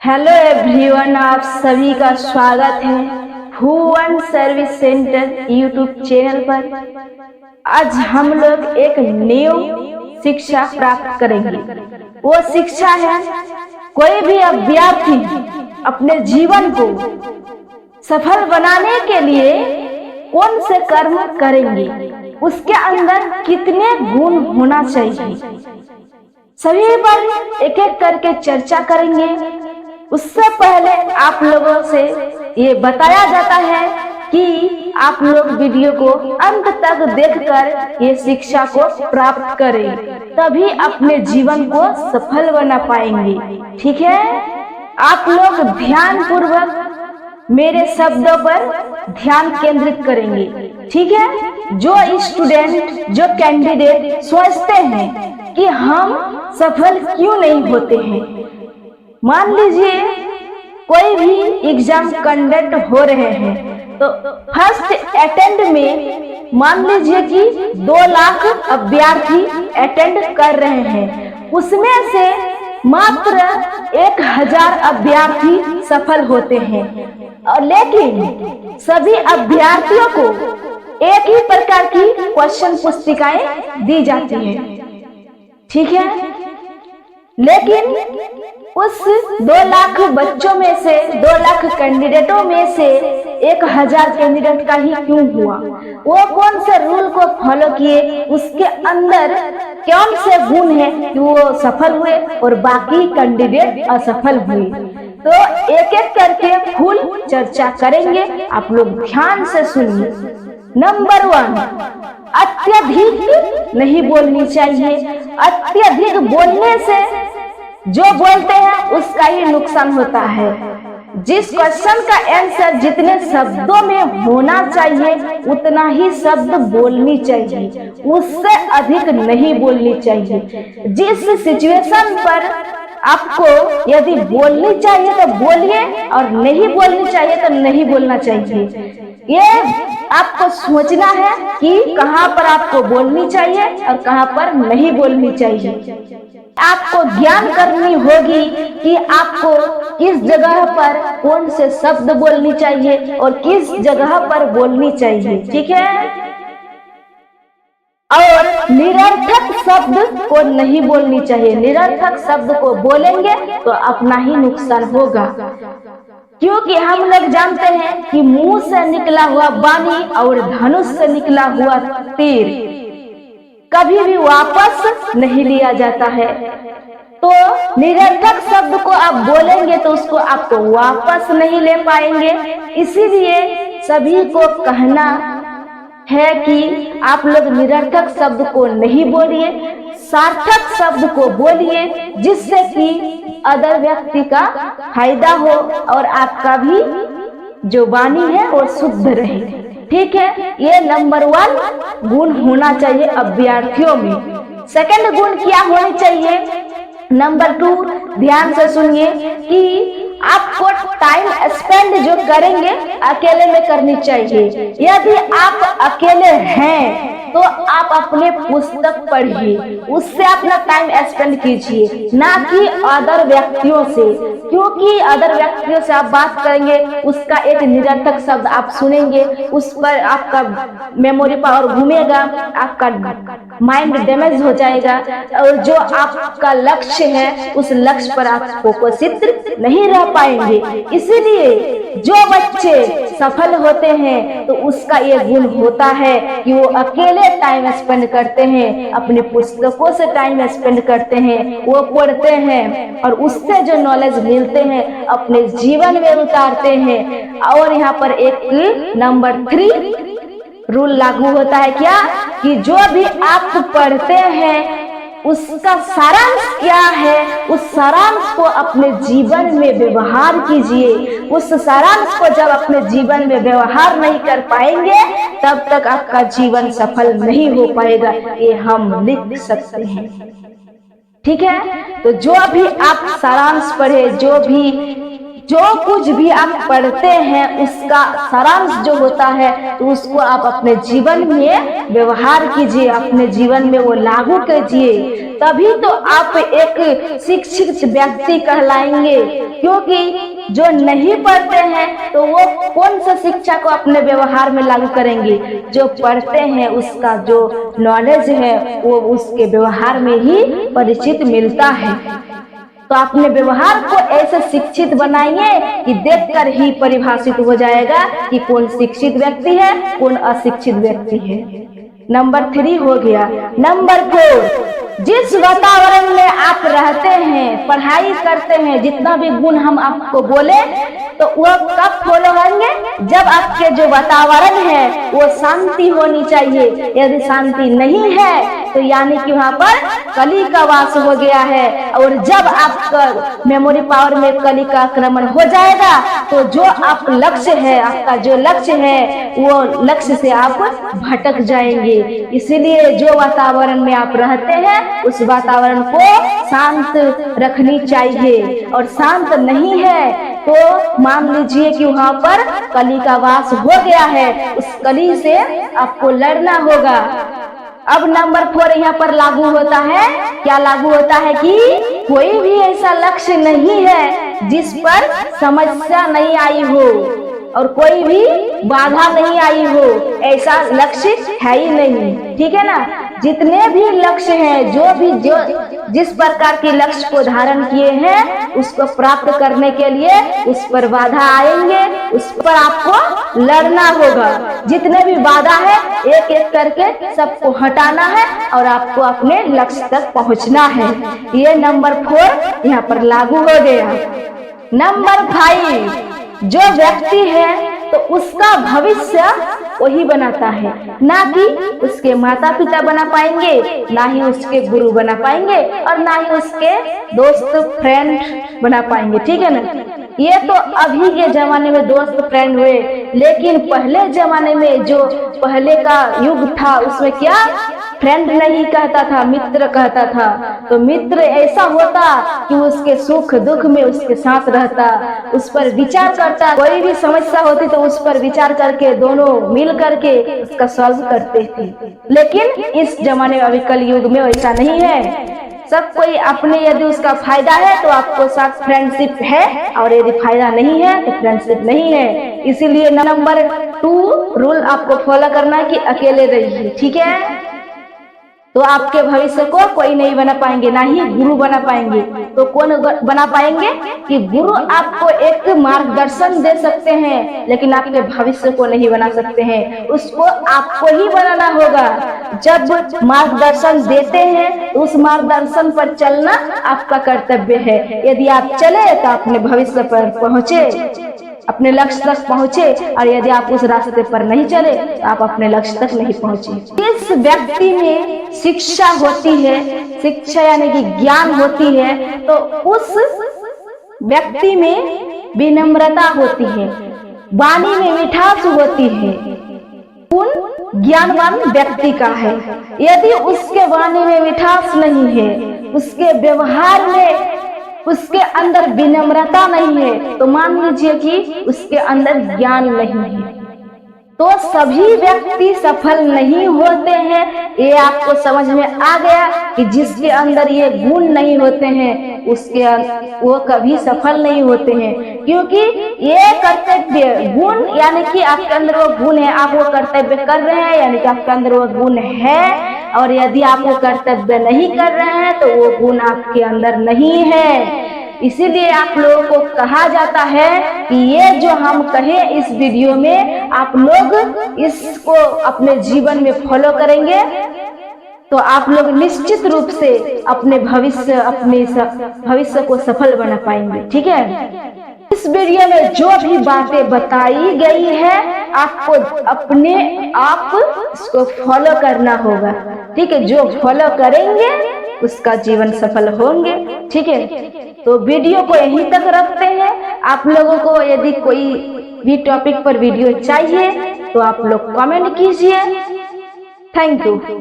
Hello everyone, आप सभी का स्वागत है भुवन सर्विस सेंटर यूट्यूब चैनल पर। आज हम लोग एक न्यू शिक्षा प्राप्त करेंगे। वो शिक्षा है, कोई भी अभ्यर्थी अपने जीवन को सफल बनाने के लिए कौन से कर्म करेंगे, उसके अंदर कितने गुण होना चाहिए, सभी पर एक एक करके चर्चा करेंगे। उससे पहले आप लोगों से ये बताया जाता है कि आप लोग वीडियो को अंत तक देखकर ये शिक्षा को प्राप्त करें, तभी अपने जीवन को सफल बना पाएंगे। ठीक है, आप लोग ध्यान पूर्वक मेरे शब्दों पर ध्यान केंद्रित करेंगे। ठीक है, जो स्टूडेंट, जो कैंडिडेट सोचते हैं कि हम सफल क्यों नहीं होते हैं, मान लीजिए कोई भी एग्जाम कंडक्ट हो रहे हैं तो फर्स्ट अटेम्प्ट में मान लीजिए कि 2 लाख अभ्यर्थी अटेंड कर रहे हैं, उसमें से मात्र 1000 अभ्यर्थी सफल होते हैं। और लेकिन सभी अभ्यर्थियों को एक ही प्रकार की क्वेश्चन पुस्तिकाएं दी जाती है। ठीक है, लेकिन उस 2 लाख बच्चों में से, 2 लाख कैंडिडेटों में से 1000 कैंडिडेट का ही क्यों हुआ? वो कौन से रूल को फॉलो किए, उसके अंदर कौन से गुण है कि वो सफल हुए और बाकी कैंडिडेट असफल हुए? तो एक एक करके फुल चर्चा करेंगे, आप लोग ध्यान से सुनिए। नंबर 1, अत्यधिक नहीं बोलनी चाहिए। अत्यधिक बोलने से जो बोलते हैं उसका ही नुकसान होता है। जिस क्वेश्चन का आंसर जितने शब्दों में होना चाहिए उतना ही शब्द बोलनी चाहिए, उससे अधिक नहीं बोलनी चाहिए। जिस सिचुएशन पर आपको यदि बोलनी चाहिए तो बोलिए और नहीं बोलनी चाहिए तो नहीं बोलना चाहिए। ये आपको सोचना है कि कहाँ पर आपको बोलनी चाहिए और कहाँ पर नहीं बोलनी चाहिए। आपको ज्ञान करनी होगी कि आपको किस जगह पर कौन से शब्द बोलनी चाहिए और किस जगह पर बोलनी चाहिए। ठीक है, और निरर्थक शब्द को नहीं बोलनी चाहिए। निरर्थक शब्द को बोलेंगे तो अपना ही नुकसान होगा, क्योंकि हम लोग जानते हैं कि मुंह से निकला हुआ वाणी और धनुष से निकला हुआ तीर कभी भी वापस नहीं लिया जाता है। तो निरर्थक शब्द को आप बोलेंगे तो उसको आपको वापस नहीं ले पाएंगे। इसीलिए सभी को कहना है कि आप लोग निरर्थक शब्द को नहीं बोलिए, सार्थक शब्द को बोलिए, जिससे कि अदर व्यक्ति का फायदा हो और आपका भी जो वाणी है वो शुद्ध रहे। ठीक है, ये नंबर 1 गुण होना चाहिए अभ्यर्थियों में। सेकंड गुण क्या होनी चाहिए? नंबर 2, ध्यान से सुनिए कि आपको टाइम स्पेंड जो करेंगे अकेले में करनी चाहिए। यदि आप अकेले हैं तो आप अपने पुस्तक पढ़िए, उससे अपना टाइम स्पेंड कीजिए, ना कि अदर व्यक्तियों से, क्योंकि अदर व्यक्तियों से आप बात करेंगे उसका एक निरर्थक शब्द आप सुनेंगे, उस पर आपका मेमोरी पावर घूमेगा, आपका माइंड डैमेज हो जाएगा और जो आपका लक्ष्य है उस लक्ष्य पर आप फोकसित नहीं रह पाएंगे। इसीलिए जो बच्चे सफल होते हैं तो उसका ये गुण होता है कि वो अकेले टाइम स्पेंड करते हैं, अपनी पुस्तकों से टाइम स्पेंड करते हैं, वो पढ़ते हैं और उससे जो नॉलेज मिलते हैं अपने जीवन में उतारते हैं। और यहाँ पर एक नंबर 3 रूल लागू होता है, क्या कि जो भी आप पढ़ते हैं उसका सारांश क्या है, उस सारांश को अपने जीवन में व्यवहार कीजिए। उस सारांश को जब अपने जीवन में व्यवहार नहीं कर पाएंगे तब तक आपका जीवन सफल नहीं हो पाएगा, ये हम लिख सकते हैं। ठीक है, तो जो भी आप सारांश पढ़े, जो कुछ भी आप पढ़ते हैं उसका सारांश जो होता है तो उसको आप अपने जीवन में व्यवहार कीजिए, अपने जीवन में वो लागू कीजिए, तभी तो आप एक शिक्षित व्यक्ति कहलाएंगे। क्योंकि जो नहीं पढ़ते हैं तो वो कौन सा शिक्षा को अपने व्यवहार में लागू करेंगे? जो पढ़ते हैं उसका जो नॉलेज है वो उसके व्यवहार में ही परिचित मिलता है। तो अपने व्यवहार को ऐसे शिक्षित बनाइए कि देखकर ही परिभाषित हो जाएगा कि कौन शिक्षित व्यक्ति है, कौन अशिक्षित व्यक्ति है। नंबर 3 हो गया। नंबर 4, जिस वातावरण में आप रहते हैं, पढ़ाई करते हैं, जितना भी गुण हम आपको बोले तो वो कब फॉलो होंगे? जब आपके जो वातावरण है वो शांति होनी चाहिए। यदि शांति नहीं है तो यानी कि वहाँ पर कली का वास हो गया है, और जब आपका मेमोरी पावर में कली का आक्रमण हो जाएगा तो जो आप लक्ष्य है, आपका जो लक्ष्य है वो लक्ष्य से आप भटक जाएंगे। इसीलिए जो वातावरण में आप रहते हैं उस वातावरण को शांत रखनी चाहिए, और शांत नहीं है तो मान लीजिए कि वहाँ पर कली का वास हो गया है, उस कली से आपको लड़ना होगा। अब नंबर 4 यहाँ पर लागू होता है। क्या लागू होता है कि कोई भी ऐसा लक्ष्य नहीं है जिस पर समस्या नहीं आई हो और कोई भी बाधा नहीं आई हो, ऐसा लक्ष्य है ही नहीं। ठीक है ना? जितने भी लक्ष्य हैं, जो जिस प्रकार के लक्ष्य को धारण किए हैं उसको प्राप्त करने के लिए उस पर बाधा आएंगे, उस पर आपको लड़ना होगा। जितने भी बाधा है एक एक करके सबको हटाना है और आपको अपने लक्ष्य तक पहुंचना है। ये नंबर 4 यहाँ पर लागू हो गया। नंबर 5, जो व्यक्ति है तो उसका भविष्य वही बनाता है, ना कि उसके माता पिता बना पाएंगे, ना ही उसके गुरु बना पाएंगे, और ना ही उसके दोस्त फ्रेंड बना पाएंगे। ठीक है ना? ये तो अभी के जमाने में दोस्त फ्रेंड हुए, लेकिन पहले जमाने में जो पहले का युग था उसमें क्या फ्रेंड नहीं कहता था, मित्र कहता था। तो मित्र ऐसा होता कि उसके सुख दुख में उसके साथ रहता, उस पर विचार करता, कोई भी समस्या होती तो उस पर विचार करके दोनों मिल करके उसका सॉल्व करते थे। लेकिन इस जमाने में, अभी कल युग में वैसा नहीं है। सब कोई अपने, यदि उसका फायदा है तो आपको साथ फ्रेंडशिप है, और यदि फायदा नहीं है तो फ्रेंडशिप नहीं है। इसीलिए नंबर 2 रूल आपको फॉलो करना है कि अकेले रहिए। ठीक है? तो आपके भविष्य को कोई नहीं बना पाएंगे, ना ही गुरु बना पाएंगे। तो कौन बना पाएंगे? कि गुरु आपको एक मार्गदर्शन दे सकते हैं, लेकिन आपके भविष्य को नहीं बना सकते हैं, उसको आपको ही बनाना होगा। जब मार्गदर्शन देते हैं तो उस मार्गदर्शन पर चलना आपका कर्तव्य है। यदि आप चले तो अपने भविष्य पर पहुंचे, अपने लक्ष्य तक पहुंचे, और यदि आप उस रास्ते पर नहीं चले तो आप अपने लक्ष्य तक नहीं पहुंचे। इस व्यक्ति में शिक्षा होती है, शिक्षा यानी कि ज्ञान होती है, तो उस व्यक्ति में विनम्रता होती है, वाणी में मिठास होती है, उन ज्ञानवान व्यक्ति का है। यदि उसके वाणी में मिठास नहीं है, उसके व्यवहार में, उसके अंदर विनम्रता नहीं है, तो मान लीजिए कि उसके अंदर ज्ञान नहीं है। तो सभी व्यक्ति सफल नहीं होते हैं। ये आपको समझ में आ गया कि जिसके अंदर ये गुण नहीं होते हैं उसके वो कभी सफल नहीं होते हैं। क्योंकि ये कर्तव्य गुण, यानी कि आपके अंदर वो गुण है, आप वो कर्तव्य कर रहे हैं, यानी कि आपके अंदर वो गुण है। और यदि आप वो कर्तव्य नहीं कर रहे हैं तो वो गुण आपके अंदर नहीं है। इसीलिए आप लोगों को कहा जाता है कि ये जो हम कहे इस वीडियो में, आप लोग इसको अपने जीवन में फॉलो करेंगे तो आप लोग निश्चित रूप से अपने भविष्य को सफल बना पाएंगे। ठीक है? इस वीडियो में जो भी बातें बताई गई है आपको अपने आप इसको फॉलो करना होगा। ठीक है? जो फॉलो करेंगे उसका जीवन सफल होंगे। ठीक है? तो वीडियो को यहीं तक रखते हैं। आप लोगों को यदि कोई भी टॉपिक पर वीडियो चाहिए तो आप लोग कमेंट कीजिए। Thank you.